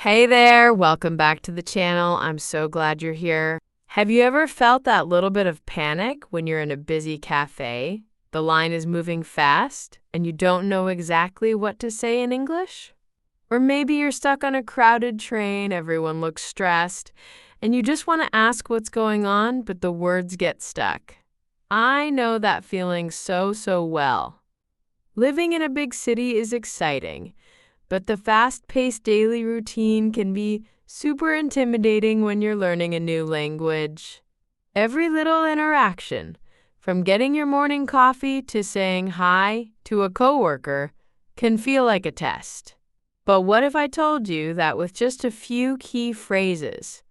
Hey there, welcome back to the channel. I'm so glad you're here. Have you ever felt that little bit of panic when you're in a busy cafe? The line is moving fast and you don't know exactly what to say in English? Or maybe you're stuck on a crowded train, everyone looks stressed, and you just want to ask what's going on, but the words get stuck. I know that feeling so well. Living in a big city is exciting, but the fast-paced daily routine can be super intimidating when you're learning a new language. Every little interaction, from getting your morning coffee to saying hi to a coworker, can feel like a test. But what if I told you that with just a few key phrases,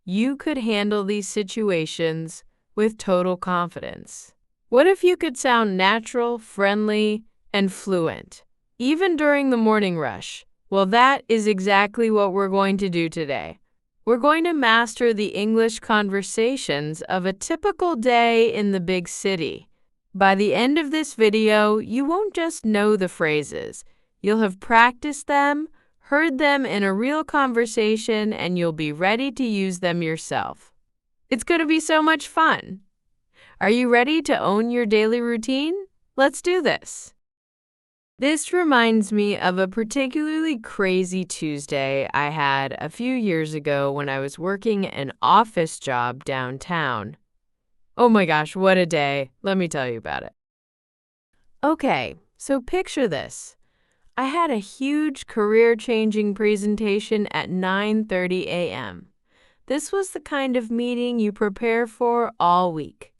you could handle these situations with total confidence? What if you could sound natural, friendly, and fluent, even during the morning rush? Well, that is exactly what we're going to do today. We're going to master the English conversations of a typical day in the big city. By the end of this video, you won't just know the phrases. You'll have practiced them, heard them in a real conversation, and you'll be ready to use them yourself. It's going to be so much fun. Are you ready to own your daily routine? Let's do this. This reminds me of a particularly crazy Tuesday I had a few years ago when I was working an office job downtown. Oh my gosh, what a day. Let me tell you about it. Okay, so picture this. I had a huge career-changing presentation at 9:30 a.m. This was the kind of meeting you prepare for all week.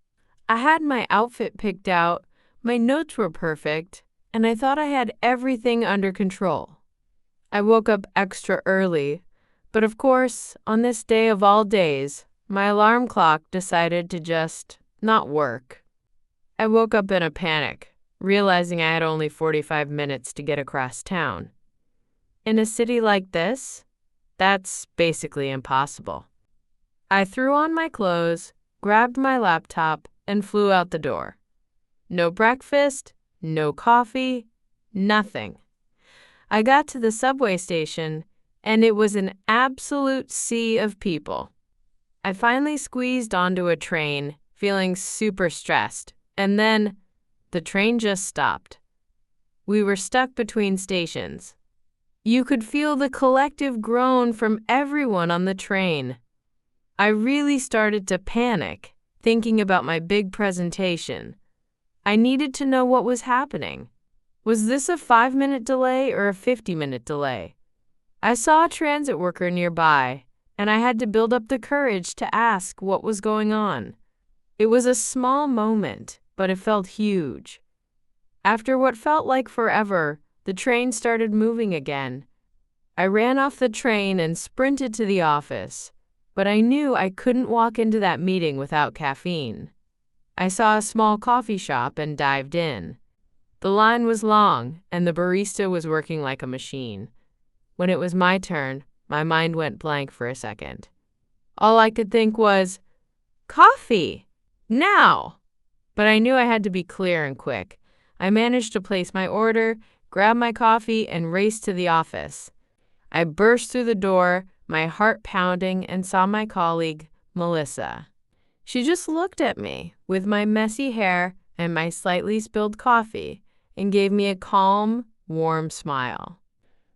I had my outfit picked out, my notes were perfect, and I thought I had everything under control. I woke up extra early, but of course, on this day of all days, my alarm clock decided to just not work. I woke up in a panic, realizing I had only 45 minutes to get across town. In a city like this, that's basically impossible. I threw on my clothes, grabbed my laptop, and flew out the door. No breakfast, no coffee, nothing. I got to the subway station, and it was an absolute sea of people. I finally squeezed onto a train, feeling super stressed, and then the train just stopped. We were stuck between stations. You could feel the collective groan from everyone on the train. I really started to panic, thinking about my big presentation. I needed to know what was happening. Was this a 5-minute delay or a 50-minute delay? I saw a transit worker nearby, and I had to build up the courage to ask what was going on. It was a small moment, but it felt huge. After what felt like forever, the train started moving again. I ran off the train and sprinted to the office, but I knew I couldn't walk into that meeting without caffeine. I saw a small coffee shop and dived in. The line was long, and the barista was working like a machine. When it was my turn, my mind went blank for a second. All I could think was, coffee! Now! But I knew I had to be clear and quick. I managed to place my order, grab my coffee, and race to the office. I burst through the door, my heart pounding, and saw my colleague, Melissa. She just looked at me with my messy hair and my slightly spilled coffee and gave me a calm, warm smile.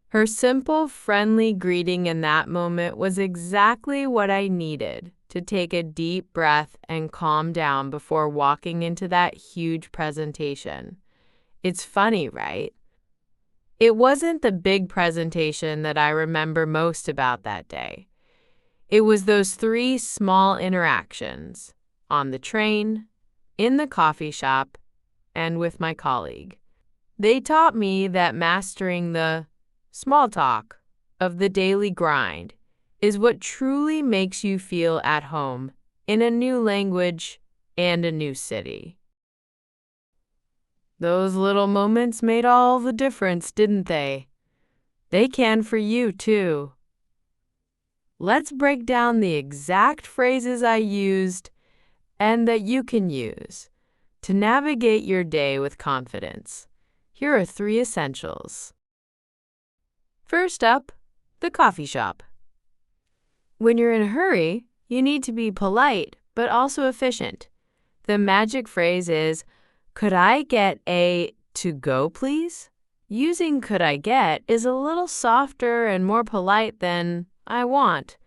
Her simple, friendly greeting in that moment was exactly what I needed to take a deep breath and calm down before walking into that huge presentation. It's funny, right? It wasn't the big presentation that I remember most about that day. It was those 3 small interactions, on the train, in the coffee shop, and with my colleague. They taught me that mastering the small talk of the daily grind is what truly makes you feel at home in a new language and a new city. Those little moments made all the difference, didn't they? They can for you, too. Let's break down the exact phrases I used and that you can use to navigate your day with confidence. Here are 3 essentials. First up, the coffee shop. When you're in a hurry, you need to be polite, but also efficient. The magic phrase is, could I get a to go, please? Using could I get is a little softer and more polite than I want.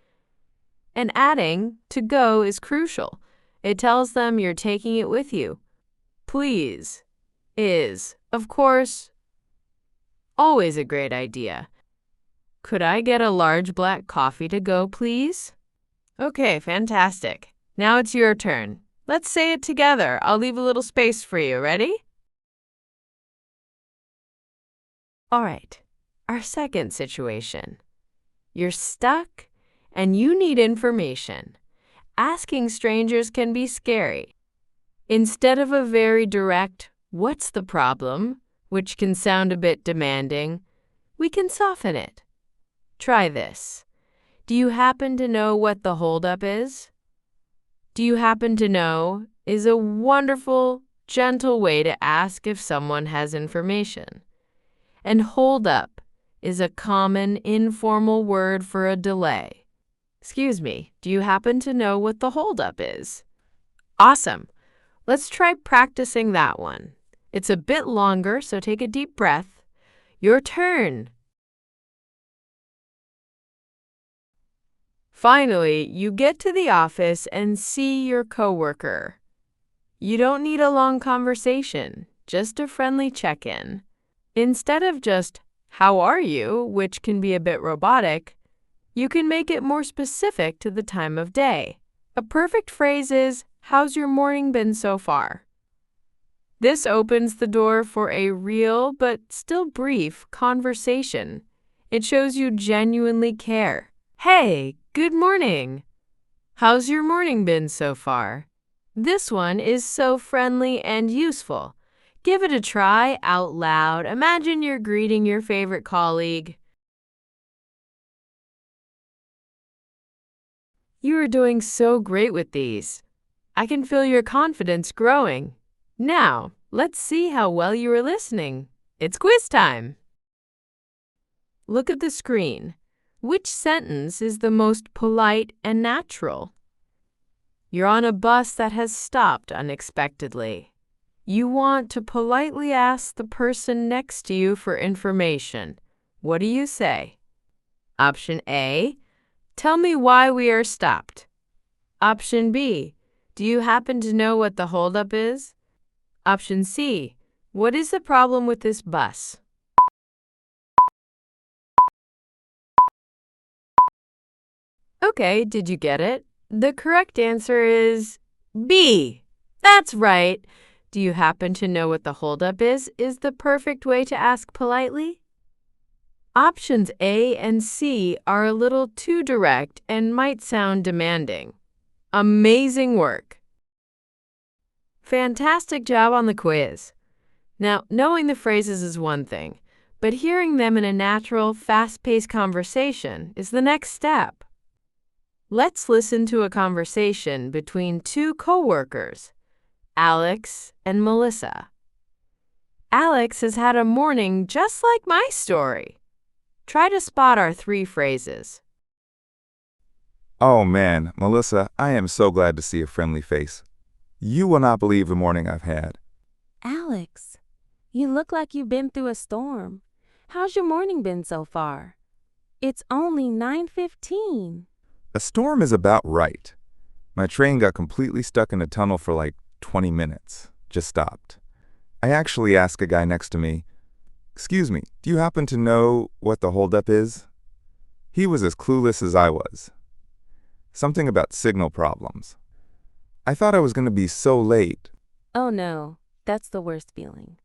And adding to go is crucial. It tells them you're taking it with you. Please is, of course, always a great idea. Could I get a large black coffee to go, please? Okay, fantastic. Now it's your turn. Let's say it together. I'll leave a little space for you. Ready? All right, our second situation. You're stuck and you need information. Asking strangers can be scary. Instead of a very direct, "What's the problem?" which can sound a bit demanding, we can soften it. Try this. Do you happen to know what the holdup is? Do you happen to know is a wonderful, gentle way to ask if someone has information. And holdup is a common, informal word for a delay. Excuse me, do you happen to know what the holdup is? Awesome. Let's try practicing that one. It's a bit longer, so take a deep breath. Your turn. Finally, you get to the office and see your coworker. You don't need a long conversation, just a friendly check-in. Instead of just, "How are you?" which can be a bit robotic, you can make it more specific to the time of day. A perfect phrase is, "How's your morning been so far?" This opens the door for a real but still brief conversation. It shows you genuinely care. Hey, good morning. How's your morning been so far? This one is so friendly and useful. Give it a try out loud. Imagine you're greeting your favorite colleague. You are doing so great with these. I can feel your confidence growing. Now, let's see how well you are listening. It's quiz time. Look at the screen. Which sentence is the most polite and natural? You're on a bus that has stopped unexpectedly. You want to politely ask the person next to you for information. What do you say? Option A, tell me why we are stopped. Option B, do you happen to know what the holdup is? Option C, what is the problem with this bus? Okay, did you get it? The correct answer is B. That's right. Do you happen to know what the holdup is the perfect way to ask politely? Options A and C are a little too direct and might sound demanding. Amazing work. Fantastic job on the quiz. Now, knowing the phrases is one thing, but hearing them in a natural, fast-paced conversation is the next step. Let's listen to a conversation between two coworkers, Alex and Melissa. Alex has had a morning just like my story. Try to spot our three phrases. Oh man, Melissa, I am so glad to see a friendly face. You will not believe the morning I've had. Alex, you look like you've been through a storm. How's your morning been so far? It's only 9:15. A storm is about right. My train got completely stuck in a tunnel for like 20 minutes. Just stopped. I actually asked a guy next to me, "Excuse me, do you happen to know what the holdup is?" He was as clueless as I was. Something about signal problems. I thought I was going to be so late. Oh no, that's the worst feeling.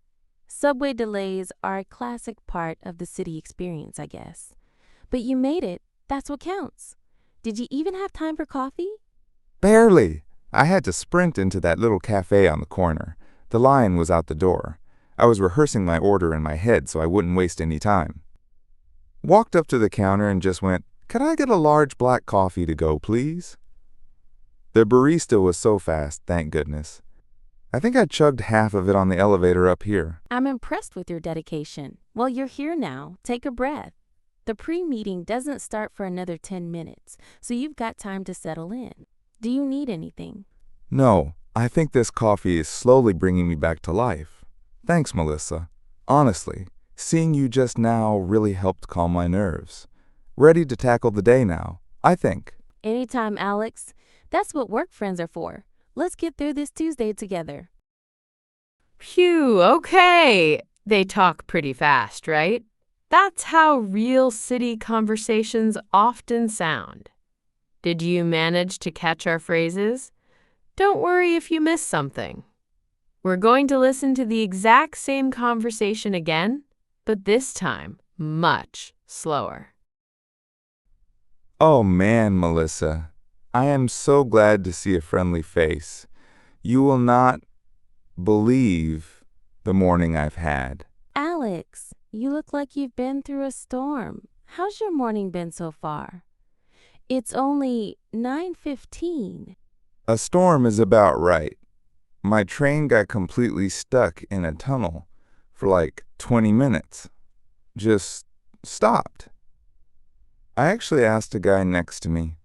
Subway delays are a classic part of the city experience, I guess. But you made it. That's what counts. Did you even have time for coffee? Barely. I had to sprint into that little cafe on the corner. The line was out the door. I was rehearsing my order in my head so I wouldn't waste any time. Walked up to the counter and just went, "Could I get a large black coffee to go, please?" The barista was so fast, thank goodness. I think I chugged half of it on the elevator up here. I'm impressed with your dedication. Well, you're here now. Take a breath. The pre-meeting doesn't start for another 10 minutes, so you've got time to settle in. Do you need anything? No, I think this coffee is slowly bringing me back to life. Thanks, Melissa. Honestly, seeing you just now really helped calm my nerves. Ready to tackle the day now, I think. Anytime, Alex. That's what work friends are for. Let's get through this Tuesday together. Phew, okay. They talk pretty fast, right? That's how real city conversations often sound. Did you manage to catch our phrases? Don't worry if you miss something. We're going to listen to the exact same conversation again, but this time much slower. Oh man, Melissa, I am so glad to see a friendly face. You will not believe the morning I've had. Alex, you look like you've been through a storm. How's your morning been so far? It's only 9:15. A storm is about right. My train got completely stuck in a tunnel for like 20 minutes. Just stopped. I actually asked a guy next to me,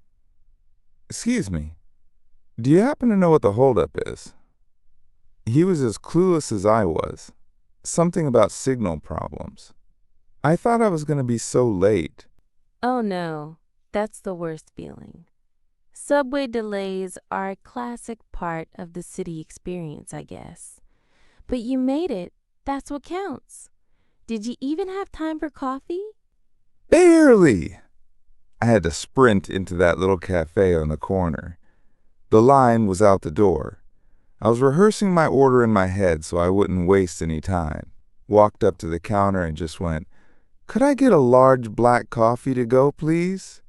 "Excuse me, do you happen to know what the holdup is?" He was as clueless as I was. Something about signal problems. I thought I was going to be so late. Oh no, that's the worst feeling. Subway delays are a classic part of the city experience, I guess. But you made it. That's what counts. Did you even have time for coffee? Barely! I had to sprint into that little cafe on the corner. The line was out the door. I was rehearsing my order in my head so I wouldn't waste any time. Walked up to the counter and just went, "Could I get a large black coffee to go, please?"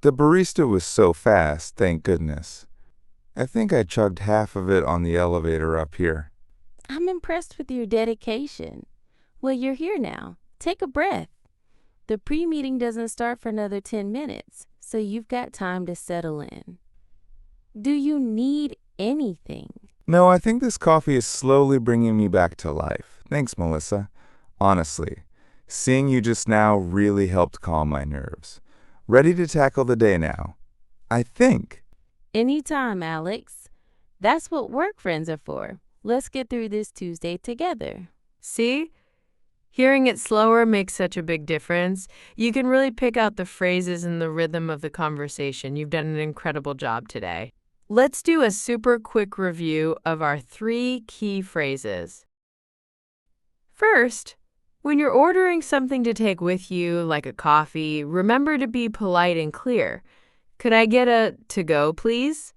The barista was so fast, thank goodness. I think I chugged half of it on the elevator up here. I'm impressed with your dedication. Well, you're here now. Take a breath. The pre-meeting doesn't start for another 10 minutes, so you've got time to settle in. Do you need anything? No, I think this coffee is slowly bringing me back to life. Thanks, Melissa. Honestly, seeing you just now really helped calm my nerves. Ready to tackle the day now, I think. Anytime, Alex. That's what work friends are for. Let's get through this Tuesday together. See? Hearing it slower makes such a big difference. You can really pick out the phrases and the rhythm of the conversation. You've done an incredible job today. Let's do a super quick review of our 3 key phrases. First, when you're ordering something to take with you, like a coffee, remember to be polite and clear. Could I get a to-go, please?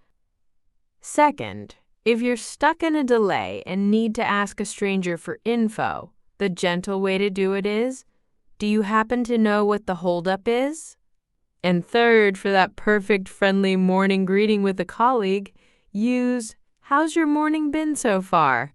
Second, if you're stuck in a delay and need to ask a stranger for info, the gentle way to do it is, do you happen to know what the holdup is? And third, for that perfect friendly morning greeting with a colleague, use, "How's your morning been so far?"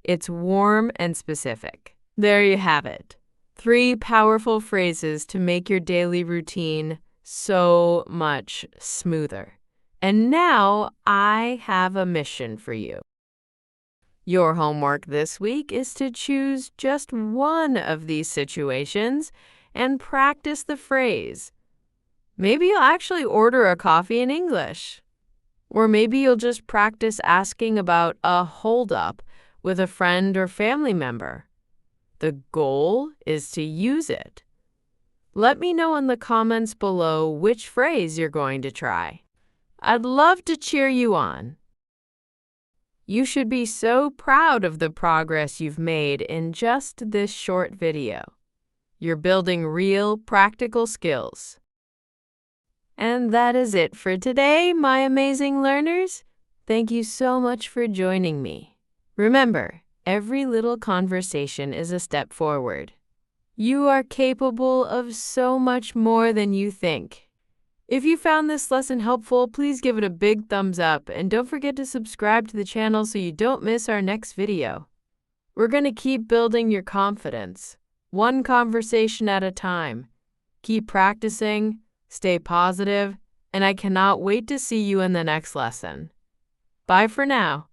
It's warm and specific. There you have it. 3 powerful phrases to make your daily routine so much smoother. And now I have a mission for you. Your homework this week is to choose just one of these situations and practice the phrase. Maybe you'll actually order a coffee in English. Or maybe you'll just practice asking about a holdup with a friend or family member. The goal is to use it. Let me know in the comments below which phrase you're going to try. I'd love to cheer you on. You should be so proud of the progress you've made in just this short video. You're building real, practical skills. And that is it for today, my amazing learners. Thank you so much for joining me. Remember, every little conversation is a step forward. You are capable of so much more than you think. If you found this lesson helpful, please give it a big thumbs up and don't forget to subscribe to the channel so you don't miss our next video. We're going to keep building your confidence, one conversation at a time. Keep practicing, stay positive, and I cannot wait to see you in the next lesson. Bye for now.